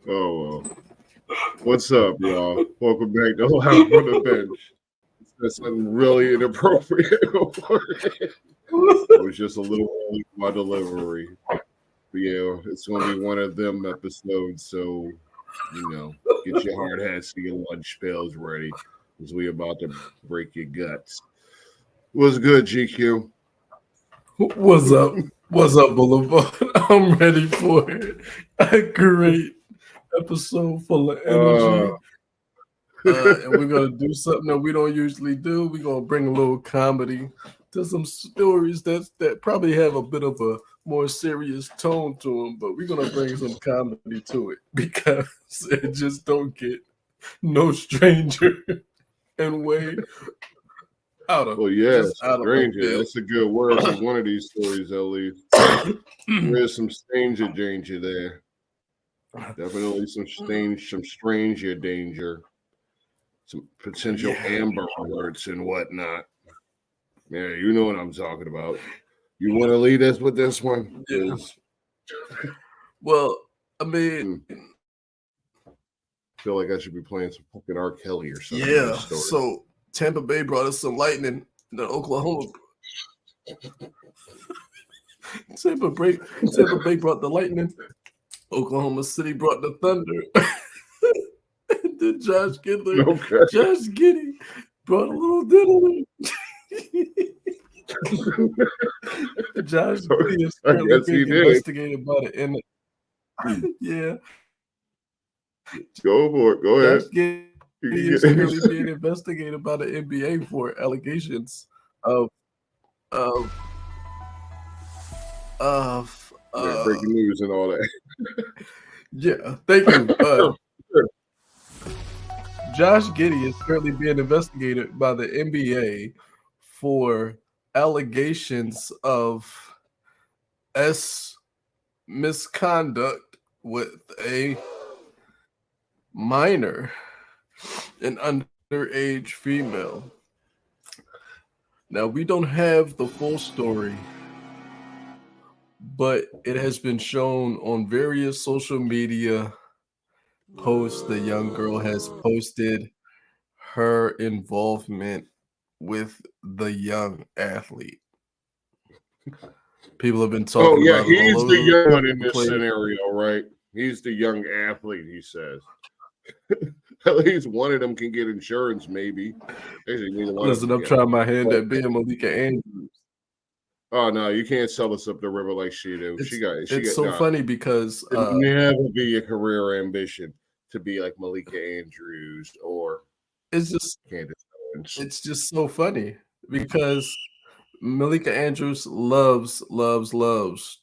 Oh, well. What's up, y'all? Welcome back to Live from the Bench. That's something really inappropriate. It was just a little early for my delivery. But yeah, it's going to be one of them episodes. So, get your hard hats and your lunch pails ready because we about to break your guts. What's good, GQ? What's up? What's up, Boulevard? I'm ready for it. A great episode full of energy. And we're going to do something that we don't usually do. We're going to bring a little comedy to some stories that probably have a bit of a more serious tone to them, but we're going to bring some comedy to it because it just don't get no stranger and way out of stranger. That's a good word for one of these stories, at least. There's some stranger danger there. Definitely some stranger danger. Some potential Amber Alerts and whatnot. Yeah, you know what I'm talking about. You want to lead us with this one? Yeah. Well, I mean, I feel like I should be playing some fucking R. Kelly or something. Yeah. So Tampa Bay brought us some lightning. The Oklahoma. Tampa Bay brought the lightning. Oklahoma City brought the thunder. Then Josh Giddey brought a little diddler. Josh Giddey is currently being investigated by the yeah. Go for it. Go ahead. Josh Giddey is currently being investigated by the NBA for allegations of breaking news and all that. Yeah, thank you. Josh Giddey is currently being investigated by the NBA for allegations of misconduct with a minor, an underage female. Now, we don't have the full story, but it has been shown on various social media posts. The young girl has posted her involvement with the young athlete. People have been talking about it. He's the young one in this scenario, right? He's the young athlete, he says. At least one of them can get insurance, maybe. Listen, I'm trying my hand at being Malika Andrews. Oh no, you can't sell us up the river like she do. It's so funny because it never be a career ambition to be like Malika Andrews or it's just Candace Owens. It's just so funny because Malika Andrews loves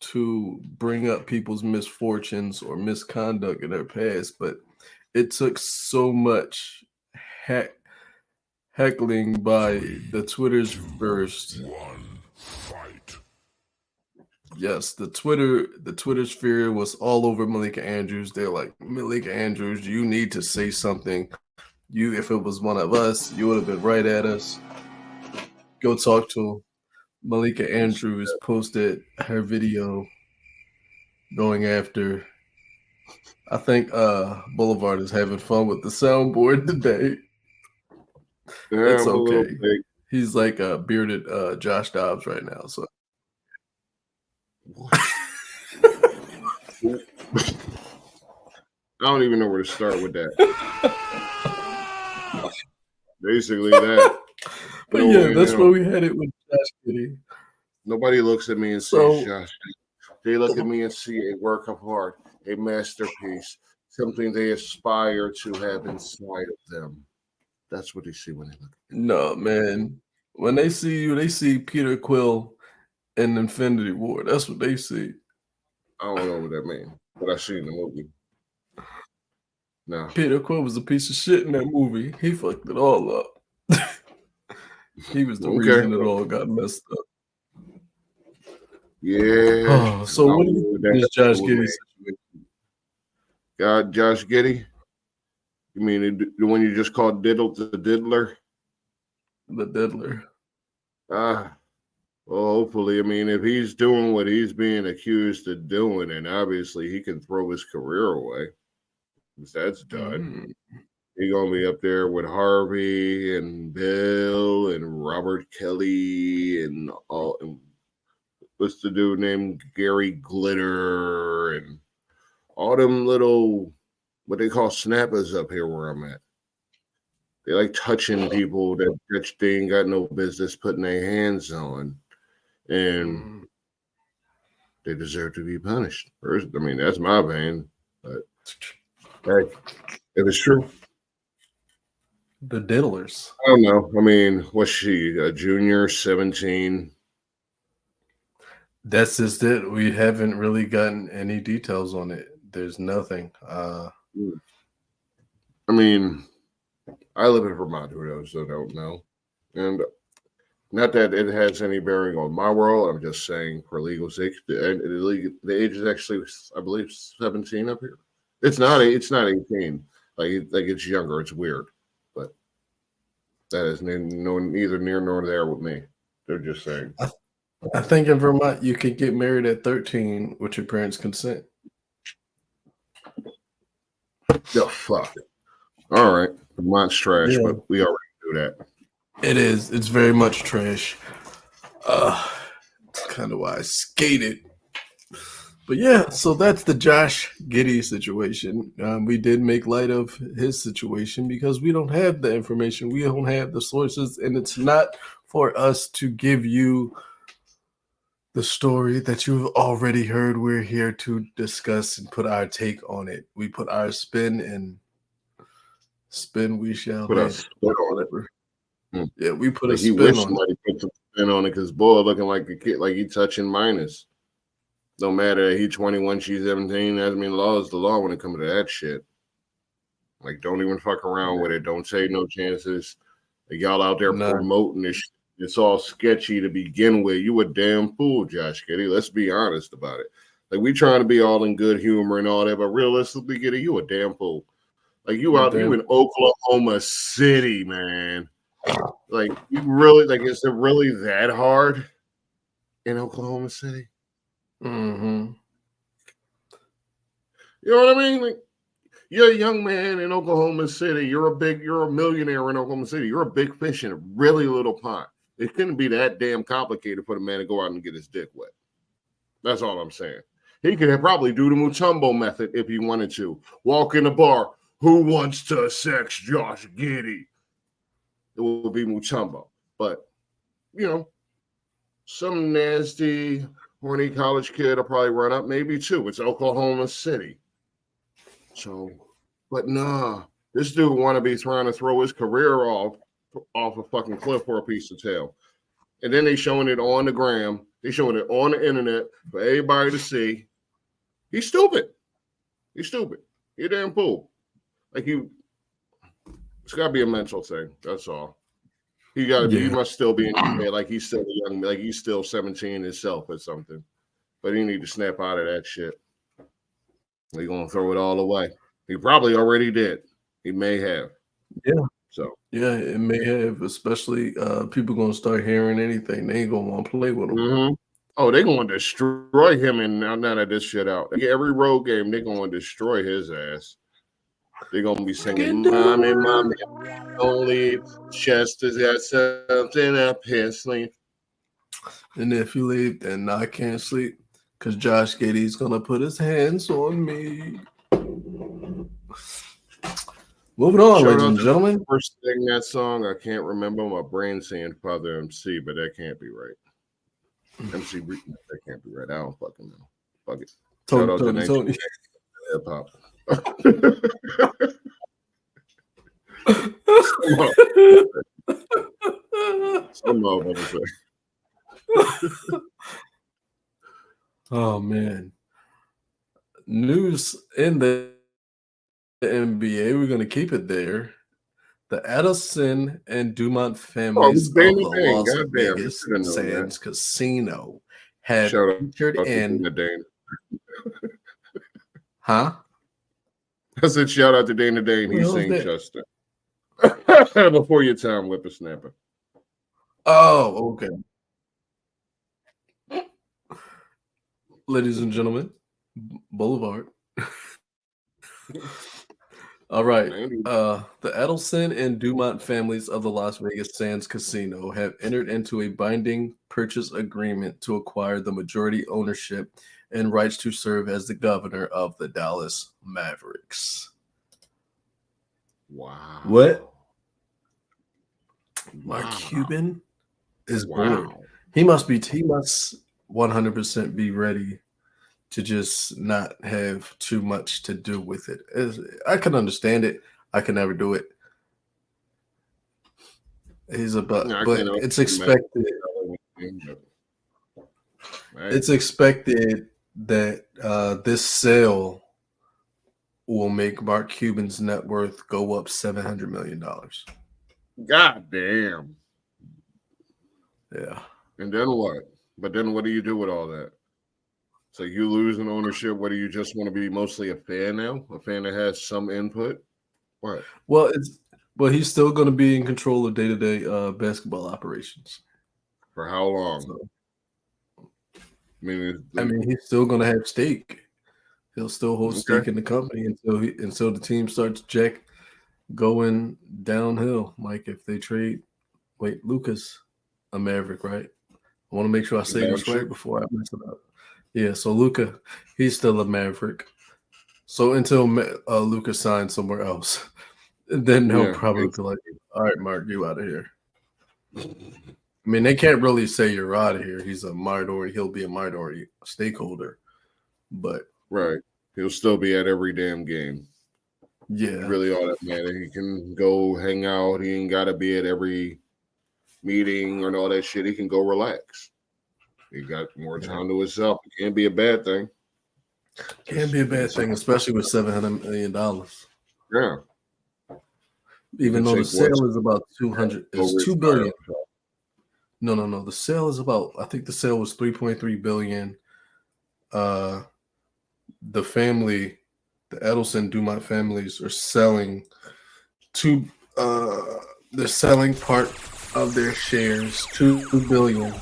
to bring up people's misfortunes or misconduct in their past, but it took so much heckling by the Twitter's first. Yes, the Twitter sphere was all over Malika Andrews. They're like, Malika Andrews, you need to say something. If it was one of us, you would have been right at us. Go talk to him. Malika Andrews posted her video going after. I think Boulevard is having fun with the soundboard today. Yeah, it's okay. He's like a bearded Josh Dobbs right now. So I don't even know where to start with that. Basically that. But that's where we had it with Josh Giddey. Nobody looks at me and says Josh. They look at me and see a work of art, a masterpiece, something they aspire to have inside of them. That's what they see when they look at you. No, man. When they see you, they see Peter Quill in Infinity War. That's what they see. I don't know what that means, but I seen the movie. No. Peter Quill was a piece of shit in that movie. He fucked it all up. He was the reason it all got messed up. Yeah. So what do you think is Josh Giddey's situation? Josh Giddey? You mean the one you just called the Diddler? The Diddler. Well, hopefully, I mean, if he's doing what he's being accused of doing, then obviously he can throw his career away. Because that's done. Mm. He gonna be up there with Harvey and Bill and Robert Kelly and all. And what's the dude named Gary Glitter and all them little what they call snappers up here where I'm at. They like touching people that they ain't got no business putting their hands on, and Mm. they deserve to be punished. First, I mean, that's my opinion, but hey, if it's true, The diddlers. I don't know. I mean, what's she? A junior, 17? That's just it. We haven't really gotten any details on it. There's nothing. I mean, I live in Vermont. Who knows? I don't know, and not that it has any bearing on my world. I'm just saying for legal sake, the age is actually, I believe, 17 up here. It's not. It's not 18. Like it's younger. It's weird, but that is neither near nor there with me. They're just saying. I think in Vermont you could get married at 13 with your parents' consent. The fuck. All right, Vermont's trash, Yeah. but we already do that. It is. It's very much trash. It's kind of why I skated. But yeah, so that's the Josh Giddey situation. We did make light of his situation because we don't have the information, we don't have the sources, and it's not for us to give you the story that you've already heard. We're here to discuss and put our take on it. We put our spin, and spin we shall Put a have. spin on it. Yeah, we put a Like he spin wished on it. somebody put some spin on it because boy, looking like a kid, like he touching minors. No matter that he 21, she's 17. I mean, law is the law when it comes to that shit. Like, don't even fuck around with it. Don't take no chances. Like, y'all out there Nah. promoting this shit. It's all sketchy to begin with. You a damn fool, Josh Giddey. Let's be honest about it. Like, we trying to be all in good humor and all that, but realistically, Giddey, you a damn fool. Like, you in Oklahoma City, man. Like, you really, like, is it really that hard in Oklahoma City? Mm-hmm. You know what I mean? Like, you're a young man in Oklahoma City. You're a millionaire in Oklahoma City. You're a big fish in a really little pond. It couldn't be that damn complicated for the man to go out and get his dick wet. That's all I'm saying. He could probably do the Mutombo method if he wanted to. Walk in the bar. Who wants to sex Josh Giddey? It would be Mutombo. But, you know, some nasty, horny college kid will probably run up. Maybe two. It's Oklahoma City. So, but nah, this dude want to be trying to throw his career off a fucking cliff for a piece of tail. And then they showing it on the gram. They showing it on the internet for everybody to see. He's stupid. He's stupid. He a damn fool. Like it's got to be a mental thing. That's all. He must still be in his head like he's still young, like he's still 17 himself or something. But he need to snap out of that shit. He gonna throw it all away. He probably already did. He may have. Yeah. So yeah, it may have, especially people gonna start hearing anything. They ain't gonna want to play with him. Mm-hmm. Oh, they gonna destroy him and now that this shit out. Like every road game, they gonna destroy his ass. They're gonna be singing "Mommy, Mommy, don't leave. Chester's got something up his sleeve." And if you leave, then I can't sleep because Josh Giddey's gonna put his hands on me. Moving on, ladies and gentlemen. First thing that song, I can't remember. My brain saying Father MC, but that can't be right. MC, that can't be right. I don't fucking know. Fuck it. Shout out to Tony. Hip hop. Some of them. Oh man. News in the NBA, we're gonna keep it there. The Addison and Dumont families of the Las Vegas Sands Casino have featured in. Huh? I said, shout out to Dana Dane. He's saying Chester. Before your time, whippersnapper. Oh, okay. ladies and gentlemen, Boulevard. All right. Andy. The Adelson and Dumont families of the Las Vegas Sands Casino have entered into a binding purchase agreement to acquire the majority ownership and rights to serve as the governor of the Dallas Mavericks. Wow. What? Wow. Mark Cuban is Wow. bored. He must 100% be ready to just not have too much to do with it. I can understand it. I can never do it. He's but it's expected. It's expected that this sale will make Mark Cuban's net worth go up $700 million. God damn. Yeah. And then what? But then what do you do with all that? So you lose an ownership. What do you just want to be mostly a fan now? A fan that has some input? What? Well, he's still going to be in control of day-to-day basketball operations. For how long? So, I mean, he's still going to have stake. He'll still hold stake in the company until the team starts going downhill. Like if they trade, Luka's a Maverick, right? I want to make sure I say this right before I mess it up. Yeah, so Luka, he's still a Maverick. So until Luka signs somewhere else, then they'll probably be like, all right, Mark, you out of here. I mean, they can't really say you're out of here. He's a minority. He'll be a minority stakeholder. But right. He'll still be at every damn game. Yeah. Really all that matter. He can go hang out. He ain't got to be at every meeting and all that shit. He can go relax. He got more time to himself. It can't be a bad thing. Can't be a bad thing, especially with $700 million. Yeah. Even though the sale is about 200, it's $2 billion. No. The sale is about, I think the sale was $3.3 billion. The family, the Adelson Dumont families are selling they're selling part of their shares, $2 billion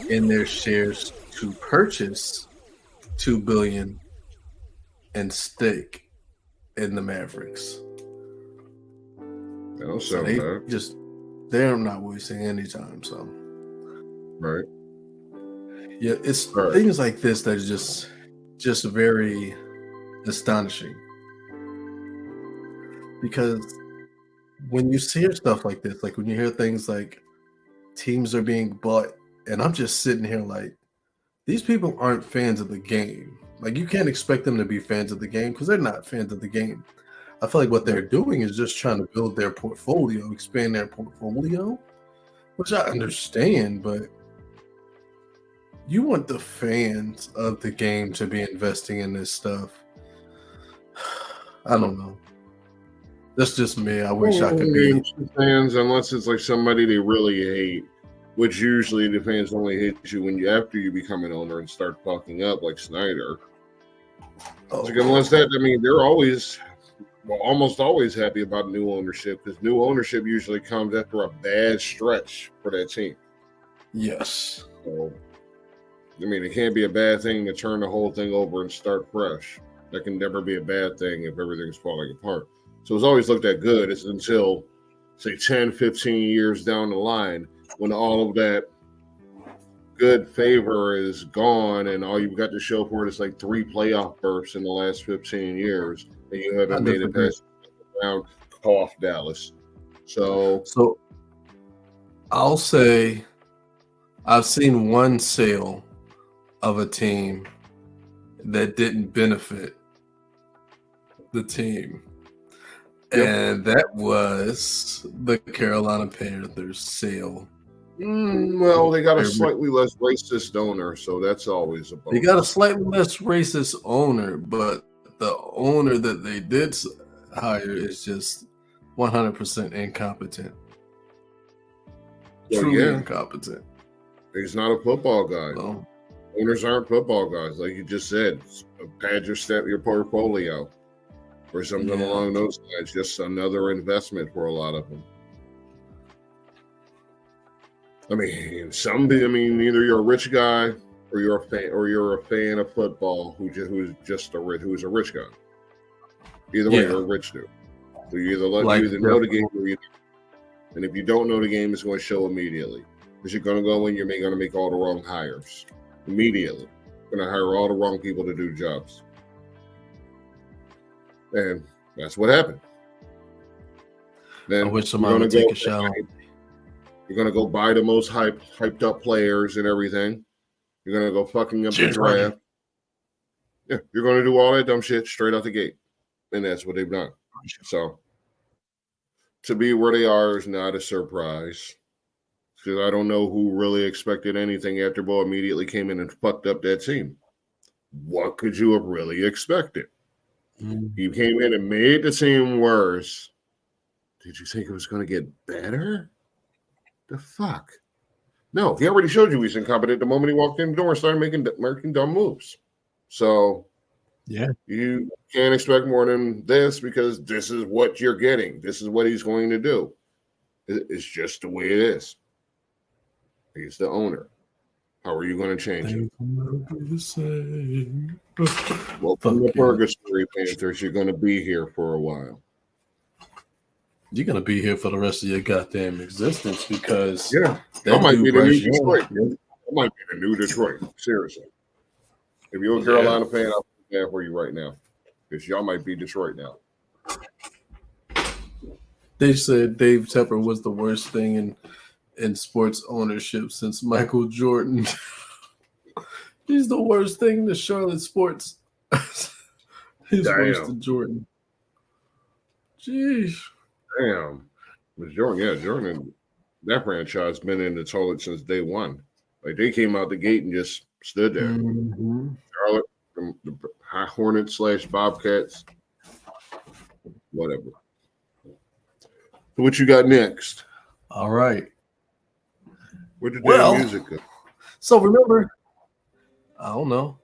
in their shares to purchase $2 billion in stake in the Mavericks. That don't sound bad. They're not wasting any time. So, right. Yeah, it's things like this that is just very astonishing. Because when you hear stuff like this, like when you hear things like teams are being bought, and I'm just sitting here like, these people aren't fans of the game. Like, you can't expect them to be fans of the game because they're not fans of the game. I feel like what they're doing is just trying to build their portfolio, expand their portfolio, which I understand, but you want the fans of the game to be investing in this stuff. I don't know. That's just me. I wish I could be fans, unless it's like somebody they really hate, which usually the fans only hate you after you become an owner and start fucking up like Snyder. Like, unless that, I mean, they're almost always happy about new ownership because new ownership usually comes after a bad stretch for that team. Yes. So, I mean, it can't be a bad thing to turn the whole thing over and start fresh. That can never be a bad thing if everything's falling apart. So it's always looked at good. It's until, say, 10, 15 years down the line when all of that good favor is gone and all you've got to show for it is like 3 playoff berths in the last 15 years and you haven't made it past the round. Cough, Dallas. So I'll say I've seen one sale of a team that didn't benefit the team. Yep. And that was the Carolina Panthers sale. Well, they got a slightly less racist owner, so that's always a bonus. They got a slightly less racist owner, but the owner that they did hire is just 100% incompetent. Truly incompetent. He's not a football guy. No. Owners aren't football guys, like you just said. Pad your portfolio or something along those lines. Just another investment for a lot of them. I mean, either you're a rich guy or you're a fan of football who's a rich guy. Either way, you're a rich dude. So you either know the game or you don't. And if you don't know the game, it's going to show immediately. Because you're going to go in, you're going to make all the wrong hires immediately. You're going to hire all the wrong people to do jobs. And that's what happened. Then I wish somebody would take a shot. You're going to go buy the most hyped up players and everything. You're going to go fucking up the draft. Yeah, you're going to do all that dumb shit straight out the gate. And that's what they've done. So to be where they are is not a surprise. Because I don't know who really expected anything after Bo immediately came in and fucked up that team. What could you have really expected? He came in and made the team worse. Did you think it was going to get better? The fuck? No, he already showed you he's incompetent the moment he walked in the door and started making dumb moves. So yeah, you can't expect more than this because this is what you're getting. This is what he's going to do. It's just the way it is. He's the owner. How are you going to change it? Welcome to Purgatory, Panthers. You're going to be here for a while. You're going to be here for the rest of your goddamn existence because that might be the new Detroit. That might be the new Detroit. Seriously. If you're a Carolina fan, I'll put that for you right now. Because y'all might be Detroit now. They said Dave Tepper was the worst thing in sports ownership since Michael Jordan. He's the worst thing to Charlotte sports. He's worse than Jordan. Jeez. Damn. But Jordan, that franchise been in the toilet since day one. Like they came out the gate and just stood there. Mm-hmm. Charlotte, the High Hornets / Bobcats, whatever. So what you got next? All right. Where did that music go? So remember, I don't know.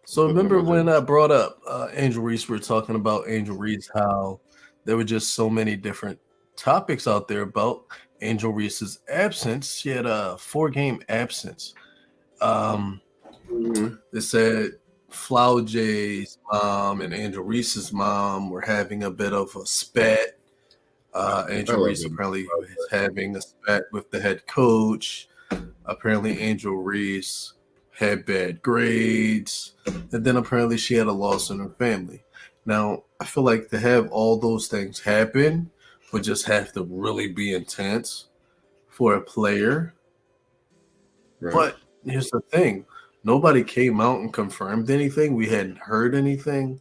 So remember when I brought up Angel Reese, we were talking about Angel Reese, how there were just so many different topics out there about Angel Reese's absence. She had a 4-game absence. They said Flower J's mom and Angel Reese's mom were having a bit of a spat. Angel Reese apparently was having a spat with the head coach. Apparently Angel Reese had bad grades. And then apparently she had a loss in her family. Now, I feel like to have all those things happen would just have to really be intense for a player. Right. But here's the thing. Nobody came out and confirmed anything. We hadn't heard anything.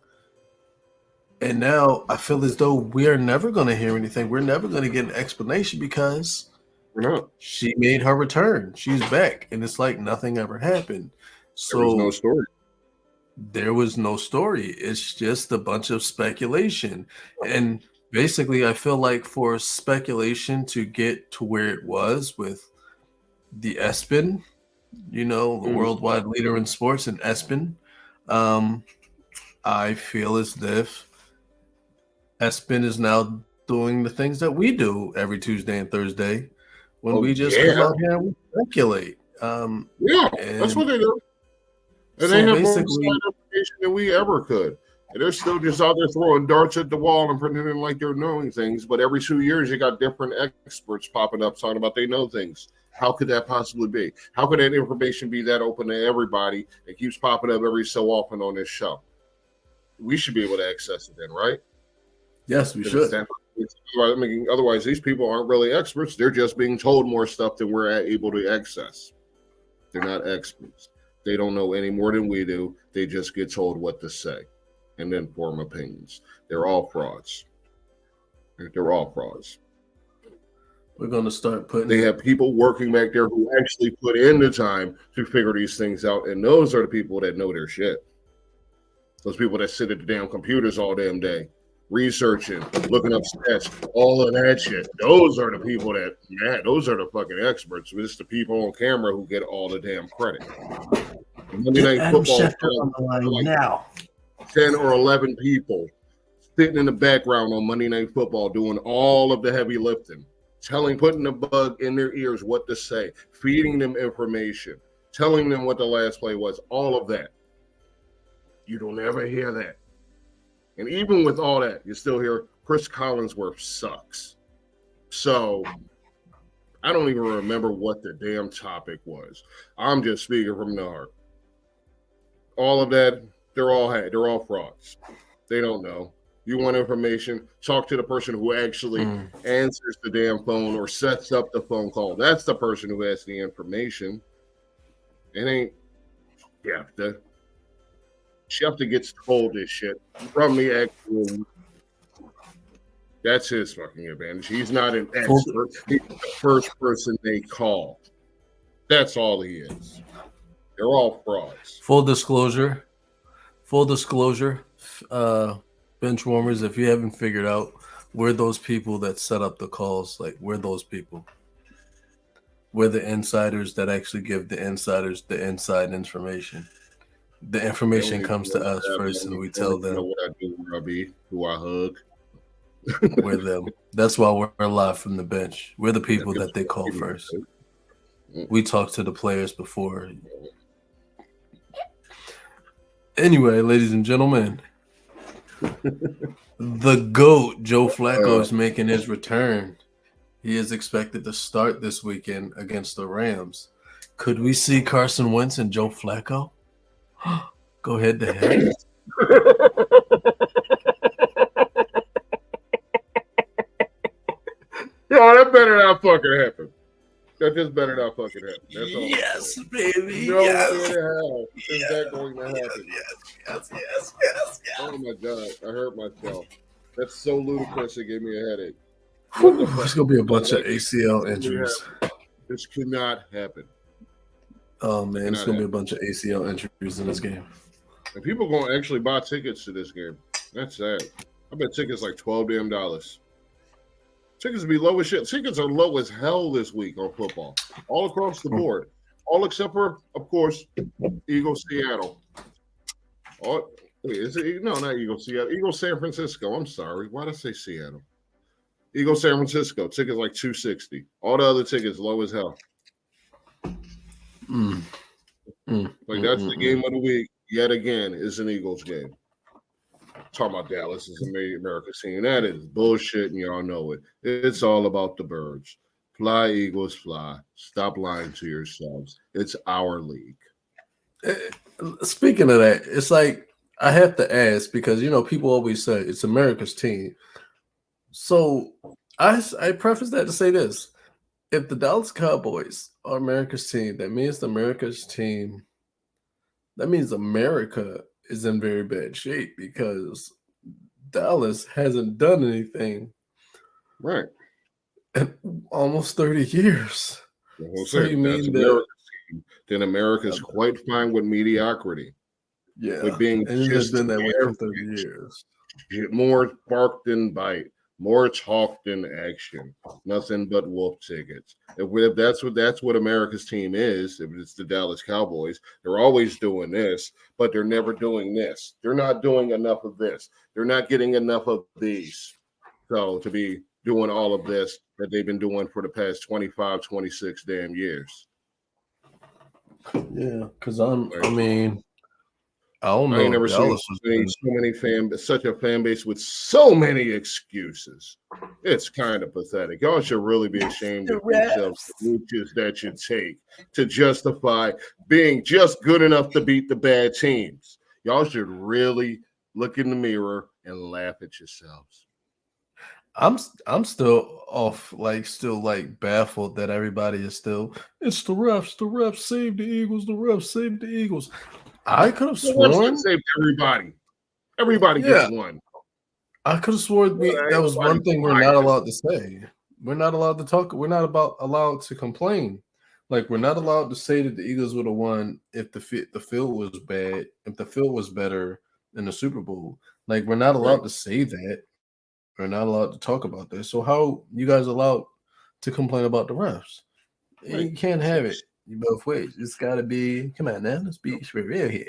And now I feel as though we are never going to hear anything. We're never going to get an explanation because she made her return. She's back. And it's like nothing ever happened. So there was no story. There was no story. It's just a bunch of speculation. And basically, I feel like for speculation to get to where it was with the ESPN, the worldwide leader in sports in ESPN, I feel as if ESPN is now doing the things that we do every Tuesday and Thursday when we just come out here and we speculate. That's what they do. And they have more information than we ever could. And they're still just out there throwing darts at the wall and pretending like they're knowing things. But every 2 years, you got different experts popping up talking about they know things. How could that possibly be? How could that information be that open to everybody? It keeps popping up every so often on this show. We should be able to access it then, right? Yes, we should. Otherwise, these people aren't really experts. They're just being told more stuff than we're able to access. They're not experts. They don't know any more than we do. They just get told what to say and then form opinions. They're all frauds. They're all frauds. We're going to start putting... They have people working back there who actually put in the time to figure these things out, and those are the people that know their shit. Those people that sit at the damn computers all damn day, researching, looking up stats, all of that shit. Those are the people those are the fucking experts. It's the people on camera who get all the damn credit. Monday Night Football on the line now. 10 or 11 people sitting in the background on Monday Night Football doing all of the heavy lifting, putting the bug in their ears what to say, feeding them information, telling them what the last play was, all of that. You don't ever hear that. And even with all that, you still hear Chris Collinsworth sucks. So I don't even remember what the damn topic was. I'm just speaking from the heart. All of that, they're all frauds. They don't know. You want information, talk to the person who actually answers the damn phone or sets up the phone call. That's the person who has the information. It ain't Schefter gets told this shit from the actual. That's his fucking advantage. He's not an expert. He's the first person they call. That's all he is. They're all frauds. Full disclosure, bench warmers, if you haven't figured out, we're those people that set up the calls. Like, we're those people. We're the insiders that actually give the insiders the inside information. The information comes to us first, and we tell them. What I do, where I be, who I hug. We're them. That's why we're live from the bench. We're the people that they call first. We talk to the players before. Anyway, ladies and gentlemen, the GOAT, Joe Flacco, is making his return. He is expected to start this weekend against the Rams. Could we see Carson Wentz and Joe Flacco go head to head? Yo, that better not fucking happen. That just better not fucking happen. That's all. Yes, baby. No yes. way to hell is that going to happen. Yes. Oh my god, I hurt myself. That's so ludicrous. It gave me a headache. It's gonna be a bunch of ACL injuries. This could not happen. Oh man, it's gonna be a bunch of ACL injuries in this game. And people gonna actually buy tickets to this game. That's sad. I bet tickets like $12 damn. Tickets be low as shit. Tickets are low as hell this week on football, all across the board. All except for, of course, Eagles Seattle. Oh, is it? No, not Eagles Seattle. Eagles San Francisco. I'm sorry. Why did I say Seattle? Eagles San Francisco. Tickets like $260. All the other tickets low as hell. That's the game of the week. Yet again, is an Eagles game. Talking about Dallas is America's team. That is bullshit, and y'all know it. It's all about the birds. Fly, Eagles, fly. Stop lying to yourselves. It's our league. Speaking of that, it's like I have to ask because, people always say it's America's team. So I preface that to say this. If the Dallas Cowboys are America's team, that means America is in very bad shape because Dallas hasn't done anything right in almost 30 years. So you mean that then America's quite fine with mediocrity. Yeah, with being just been that way for 30 years. More bark than bite, more talk than action. Nothing but wolf tickets. If that's what America's team is, if it's the Dallas Cowboys, they're always doing this, but they're never doing this. They're not doing enough of this. They're not getting enough of these. So to be doing all of this that they've been doing for the past 25, 26 damn years. Yeah, because I don't know. I ain't never seen such a fan base with so many excuses. It's kind of pathetic. Y'all should really be ashamed of yourselves, the roaches that you take to justify being just good enough to beat the bad teams. Y'all should really look in the mirror and laugh at yourselves. I'm still baffled that everybody is still, it's the refs save the Eagles. I could have sworn saved everybody. Everybody gets one. I could have sworn that was one thing we're not allowed to say. We're not allowed to talk. We're not allowed to complain. Like, we're not allowed to say that the Eagles would have won if the field was bad, if the field was better in the Super Bowl. Like, we're not allowed to say that. We're not allowed to talk about this. So how you guys allowed to complain about the refs? You can't have it both ways. It's got to be, come on now, let's be real here.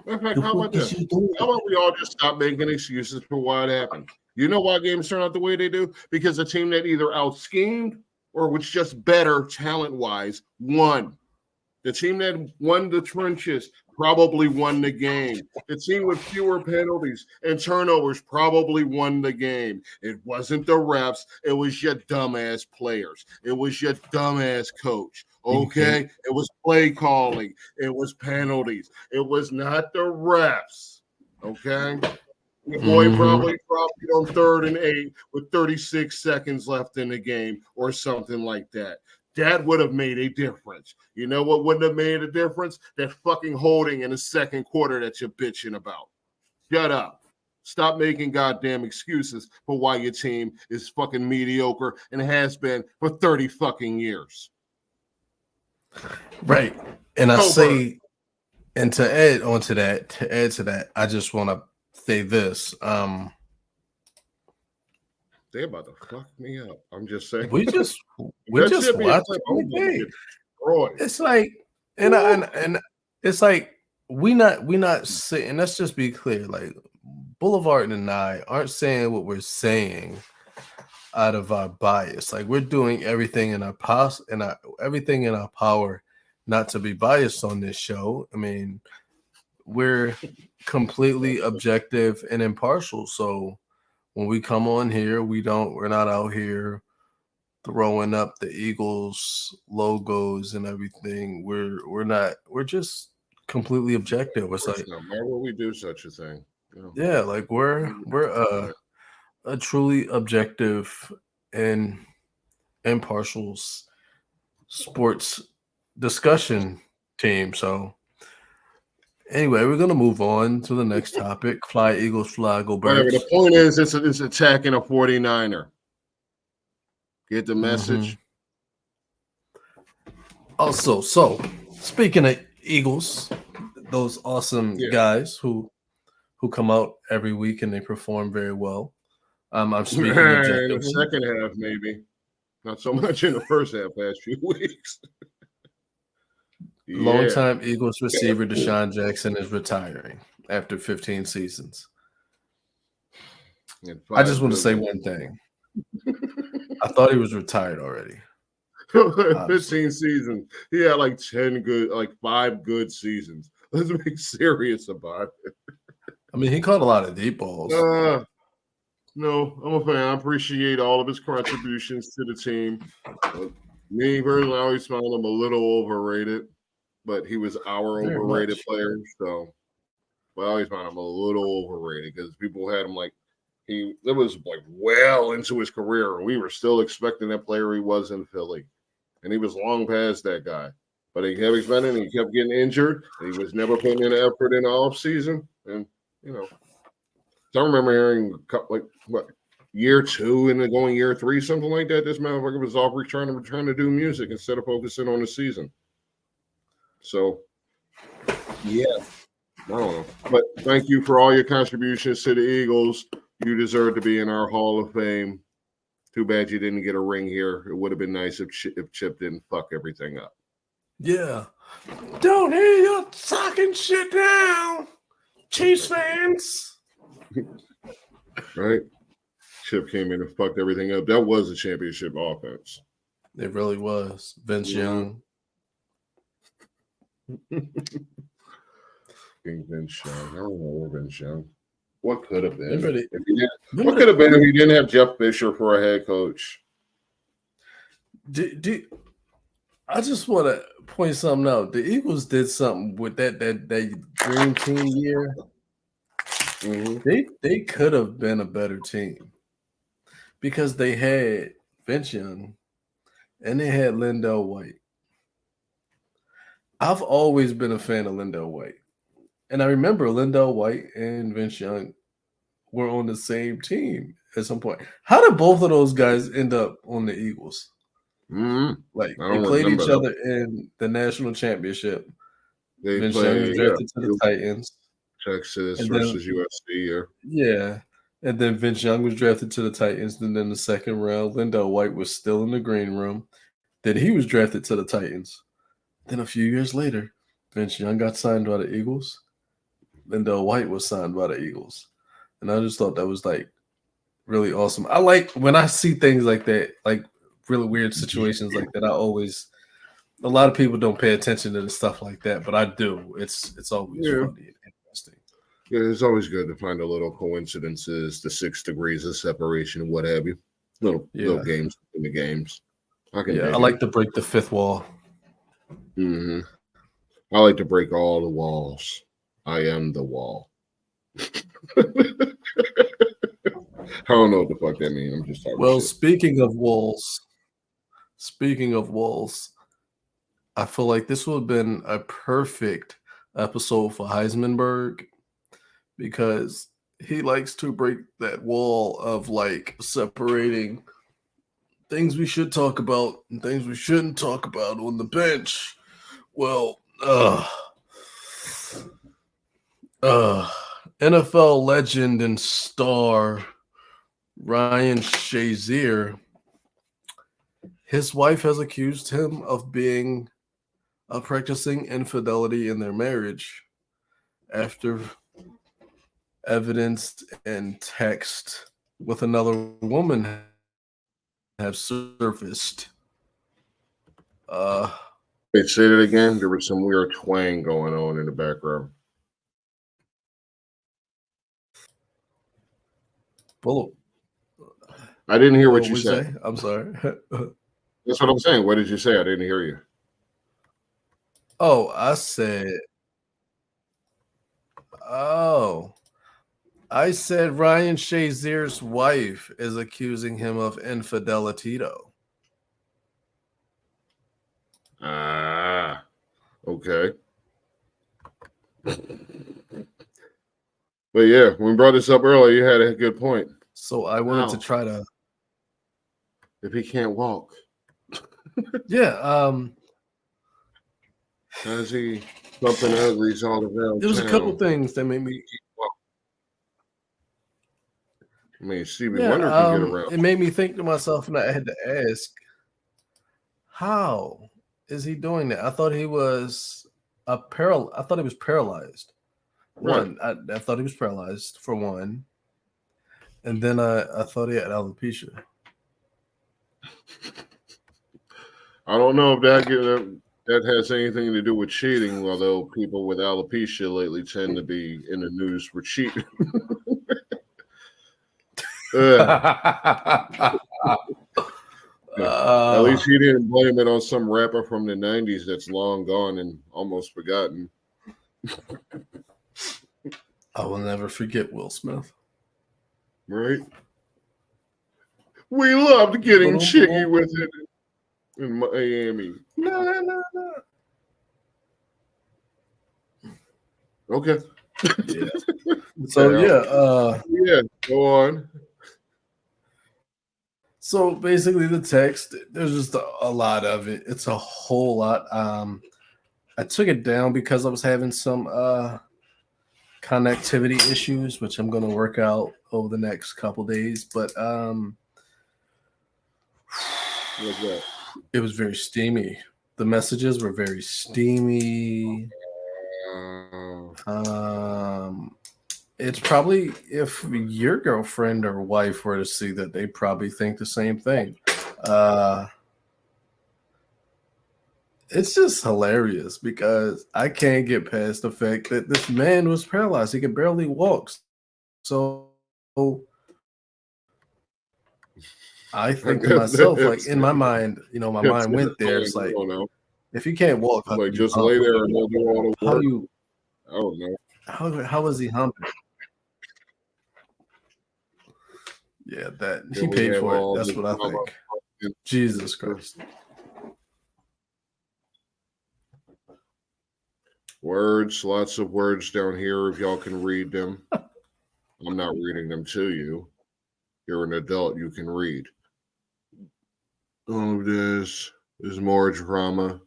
In fact, how about this? How about we all just stop making excuses for what happened? You know why games turn out the way they do? Because a team that either out-schemed or was just better talent-wise won. The team that won the trenches probably won the game. The team with fewer penalties and turnovers probably won the game. It wasn't the refs. It was your dumbass players. It was your dumbass coach. Okay? It was play calling. It was penalties. It was not the refs. Okay? Your boy probably dropped it on 3rd and 8 with 36 seconds left in the game or something like that. That would have made a difference. You know what wouldn't have made a difference? That fucking holding in the second quarter that you're bitching about. Shut up. Stop making goddamn excuses for why your team is fucking mediocre and has been for 30 fucking years. Right. And I say, and to add to that, I just want to say this. They about to fuck me up. I'm just saying. We just watched the game. It's like, and it's like we not saying. Let's just be clear. Like Boulevard and I aren't saying what we're saying out of our bias. Like we're doing everything in our everything in our power not to be biased on this show. I mean, we're completely objective and impartial. So when we come on here, we're not out here throwing up the Eagles logos and everything. We're just completely objective. It's like, why would we do such a thing? Yeah, like we're a truly objective and impartial sports discussion team. So anyway, we're gonna move on to the next topic. Fly Eagles, fly, go birds. Whatever. The point is, it's attacking a 49er. Get the message? Also, so speaking of Eagles, those awesome guys who come out every week and they perform very well. I'm speaking in the second half, maybe. Not so much in the first half last few weeks. Longtime Eagles receiver Deshaun Jackson is retiring after 15 seasons. I just want to say one thing. I thought he was retired already. 15 seasons. He had like 5 good seasons. Let's be serious about it. I mean, he caught a lot of deep balls. No, I'm a fan. I appreciate all of his contributions to the team. Me personally, I always found him a little overrated, but he was our Very overrated much. player. So I always found him a little overrated because people had him it was like well into his career, and we were still expecting that player he was in Philly. And he was long past that guy. But he kept expanding, he kept getting injured, and he was never putting in effort in the offseason. And, I remember hearing year 2 and then going year 3, something like that. This motherfucker was off return to do music instead of focusing on the season. So, yeah, I don't know. But thank you for all your contributions to the Eagles. You deserve to be in our Hall of Fame. Too bad you didn't get a ring here. It would have been nice if Chip didn't fuck everything up. Yeah. Don't hear you talking shit down, Chiefs fans. Right? Chip came in and fucked everything up. That was a championship offense. It really was. Vince Young. Vince Young. I don't know Vince Young. What could have been? What could have been if he didn't have Jeff Fisher for a head coach? I just want to point something out. The Eagles did something with that Dream Team year. They could have been a better team because they had Vince Young and they had Lindell White. I've always been a fan of Lindell White. And I remember Lindell White and Vince Young were on the same team at some point. How did both of those guys end up on the Eagles? Like they played each other in the national championship. Vince Young was drafted to the Titans. Texas versus USC, yeah. And then Vince Young was drafted to the Titans. And then the second round, Lindell White was still in the green room. Then he was drafted to the Titans. Then a few years later, Vince Young got signed by the Eagles. Lindell White was signed by the Eagles. And I just thought that was like really awesome. I like when I see things like that, like really weird situations like that. A lot of people don't pay attention to the stuff like that, but I do. It's always Yeah. funny and interesting. Yeah, it's always good to find a little coincidences, the 6 degrees of separation, what have you. Little Yeah, games in the games. I can yeah. I dig it. like to break the fifth wall. Hmm. I like to break all the walls. I am the wall. I don't know what the fuck that means. I'm just talking Well, shit. speaking of walls, I feel like this would have been a perfect episode for Heisenberg because he likes to break that wall of like separating things we should talk about and things we shouldn't talk about on the bench. Well, uh, NFL legend and star Ryan Shazier, his wife has accused him of being practicing infidelity in their marriage after evidence and text with another woman have surfaced. Uh, Wait, say that again. There was some weird twang going on in the background. Bullet. I didn't hear what What you we said. say? I'm sorry. That's what I'm saying. What did you say? I didn't hear you. Oh, I said. Oh, I said Ryan Shazier's wife is accusing him of infidelity. Ah, okay. But yeah, when we brought this up earlier, you had a good point. So I wanted to How? try to. If he can't walk, Yeah. how's he bumping uglies all around There was a couple town? things that made me. I mean, Stevie Yeah. Wonder can get around. It made me think to myself, and I had to ask, how is he doing that? I thought he was I thought he was paralyzed. Right. I thought he was paralyzed for one, and then I thought he had alopecia. I don't know if that has anything to do with cheating, although people with alopecia lately tend to be in the news for cheating. At Uh, least he didn't blame it on some rapper from the 90s that's long gone and almost forgotten. I will never forget Will Smith. Right? We loved getting Boom, boom, jiggy boom. with it in Miami. No, no, no, no. Okay. Yeah. So Yeah, go on. so basically the text, there's just a lot of it. It's a whole lot. I took it down because I was having some connectivity issues, which I'm gonna work out over the next couple days. But What's that? it was very steamy. The messages were very steamy. Um, it's probably if your girlfriend or wife were to see that, they probably think the same thing. Uh, it's just hilarious because I can't get past the fact that this man was paralyzed. He could barely walk. So I I think to guess myself, like that's, in my mind, my that's mind his went there. thing. It's I like, don't know. if you can't walk, how Like, do you just hump? lay there and he'll do all the How work. you I don't know. how is he humping? Yeah, that he Then we paid have for it. all That's this what I drama. think. Jesus Christ. Words, lots of words down here if y'all can read them. I'm not reading them to you. You're an adult, you can read. All of this is more drama.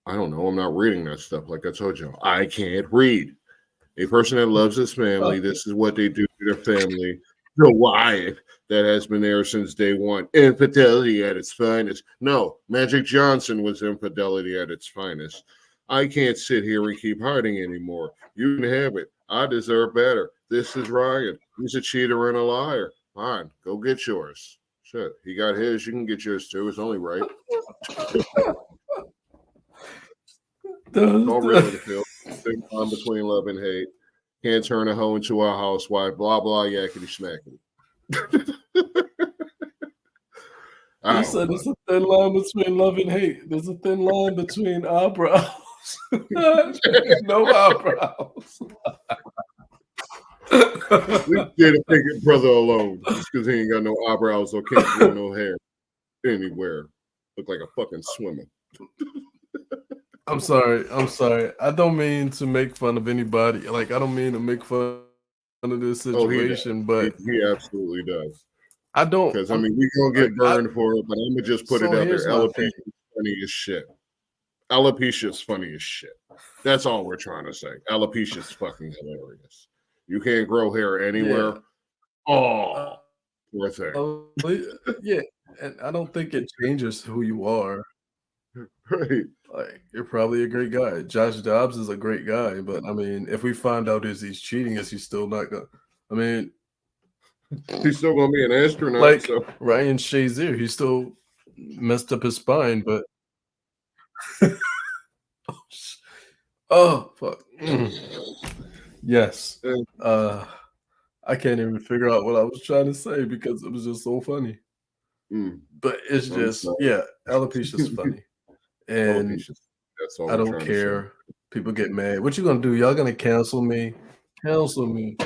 I don't know. I'm not reading that stuff. Like I told you, I can't read. A person that loves his family, this is what they do to their family. The wife that has been there since day one. Infidelity at its finest. No, Magic Johnson was infidelity at its finest. I can't sit here and keep hiding anymore. You can have it. I deserve better. This is Ryan. He's a cheater and a liar. Fine, go get yours. Shit, he got his. You can get yours too. It's only right. All real in the field. Thin line between love and hate. Can't turn a hoe into a housewife. Blah blah yakety smackety. You said there's a thin line between love and hate. There's a thin line between eyebrows. No eyebrows. We did a picket brother alone just because he ain't got no eyebrows or can't grow no hair anywhere. Look like a fucking swimmer. I'm sorry. I don't mean to make fun of anybody. Like, I don't mean to make fun of this situation, but he absolutely does. I don't. Because, I mean, we going to get burned for it, but I'm going to just put it out there. Alopecia is funny as shit. Alopecia is funny as shit. That's all we're trying to say. Alopecia is fucking hilarious. You can't grow hair anywhere. Yeah. Oh, poor thing. Yeah, and I don't think it changes who you are. Right. Like, you're probably a great guy. Josh Dobbs is a great guy, but I mean, if we find out he's cheating, is he still not gonna? I mean, he's still gonna be an astronaut. Like so. Ryan Shazier, he still messed up his spine, but oh fuck. Yes. I can't even figure out what I was trying to say because it was just so funny. But it's just alopecia's funny. And that's all I don't care. People get mad. What you gonna do? Y'all gonna cancel me? Cancel me.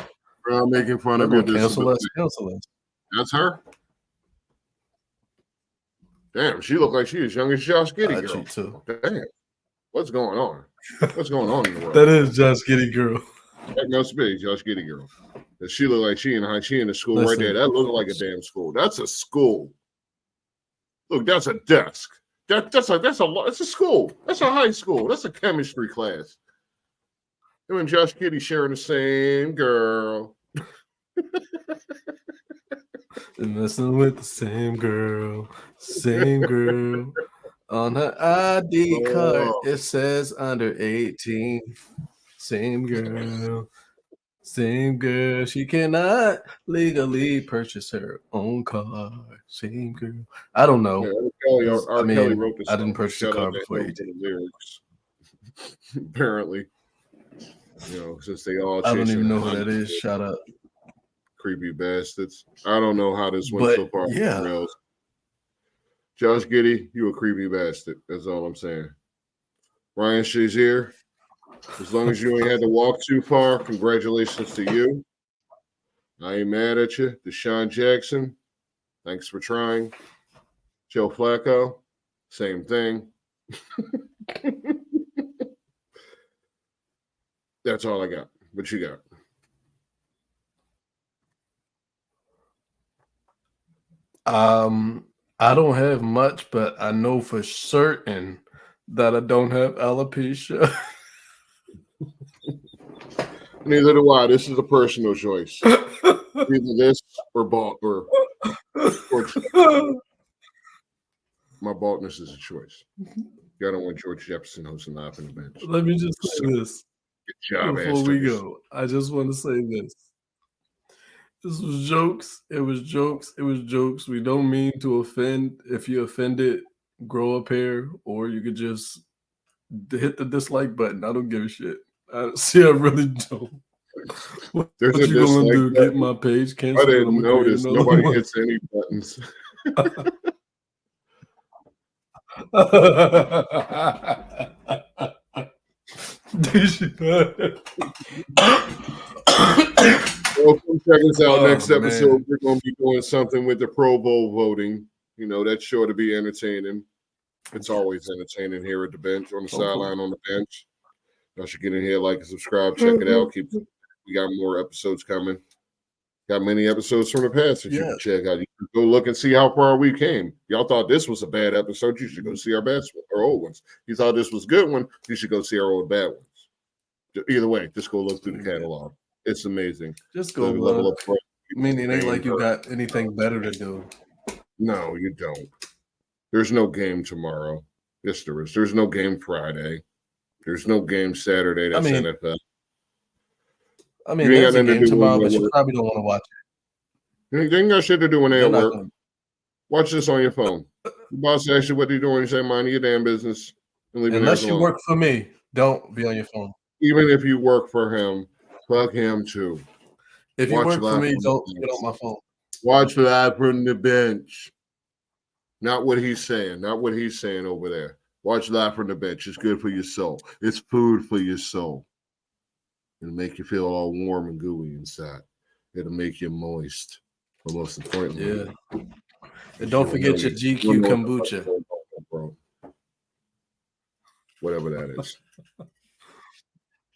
We're not making fun of you. Cancel us. That's her. Damn, she looked like she was young as Josh Giddey girl. Too. Damn. What's going on? What's going on in the world? That is Josh Giddey girl. That must be Josh Giddey girl. She looked like she in the school right there. That looked like a damn school. That's a school. Look, that's a desk. That's a school. That's a high school. That's a chemistry class. Him and Josh Giddey sharing the same girl. And messing with the same girl. On her ID card, it says under 18. Same girl. She cannot legally purchase her own car. Same girl. I don't know. Yeah, Kelly wrote this. I didn't purchase a car before 18. Lyrics. Apparently, since they all. I don't even know who that is. Shout out. Creepy bastards. I don't know how this went so far. Yeah. Josh Giddey, you a creepy bastard. That's all I'm saying. Ryan Shazier, as long as you ain't had to walk too far, congratulations to you. I ain't mad at you. Deshaun Jackson, thanks for trying. Joe Flacco, same thing. That's all I got. What you got? I don't have much, but I know for certain that I don't have alopecia. Neither do I. This is a personal choice. Either this or my baldness is a choice. I don't want George Jefferson hosting off in the bench. Let me just say this before we go. I just want to say this. This was jokes. It was jokes. We don't mean to offend. If you offended, grow up hair, or you could just hit the dislike button. I don't give a shit. I really don't. What you gonna do? Get my page canceled? I didn't notice. Nobody hits any buttons. Well, come check us out. Next episode, we're going to be doing something with the Pro Bowl voting. That's sure to be entertaining. It's always entertaining here at the bench, on the sideline, on the bench. Y'all should get in here, like and subscribe, check it out. We got more episodes coming. Got many episodes from the past that you can check out. You can go look and see how far we came. Y'all thought this was a bad episode. You should go see our best one, our old ones. You thought this was a good one. You should go see our old bad ones. Either way, just go look through the catalog. It's amazing. Just go level up. Meaning it ain't like you got anything better to do. No, you don't. There's no game tomorrow. Yes, there is. There's no game Friday. There's no game Saturday. That's NFL. There's a game tomorrow, but you probably don't want to watch They ain't got shit to do when they're They're at not work. gonna. Watch this on your phone. The boss asks you what they're doing. You say, mind your damn business and leave your ass Unless you alone. work for me, don't be on your phone. Even if you work for him, fuck him too. If you Watch work for live me, from the don't get bench. on my phone. Watch live from the bench. Not what he's saying. Not what he's saying over there. Watch live from the bench. It's good for your soul. It's food for your soul. It'll make you feel all warm and gooey inside. It'll make you moist. But most importantly, Yeah. And don't forget your GQ kombucha. bro. Whatever that is.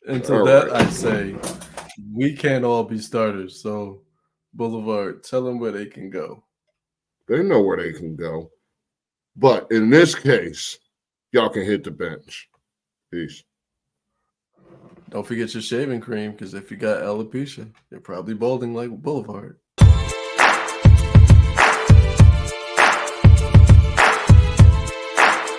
And to All that, right. I say, we can't all be starters. So, Boulevard, tell them where they can go. They know where they can go. But in this case, y'all can hit the bench. Peace. Don't forget your shaving cream, because if you got alopecia, you're probably balding like Boulevard.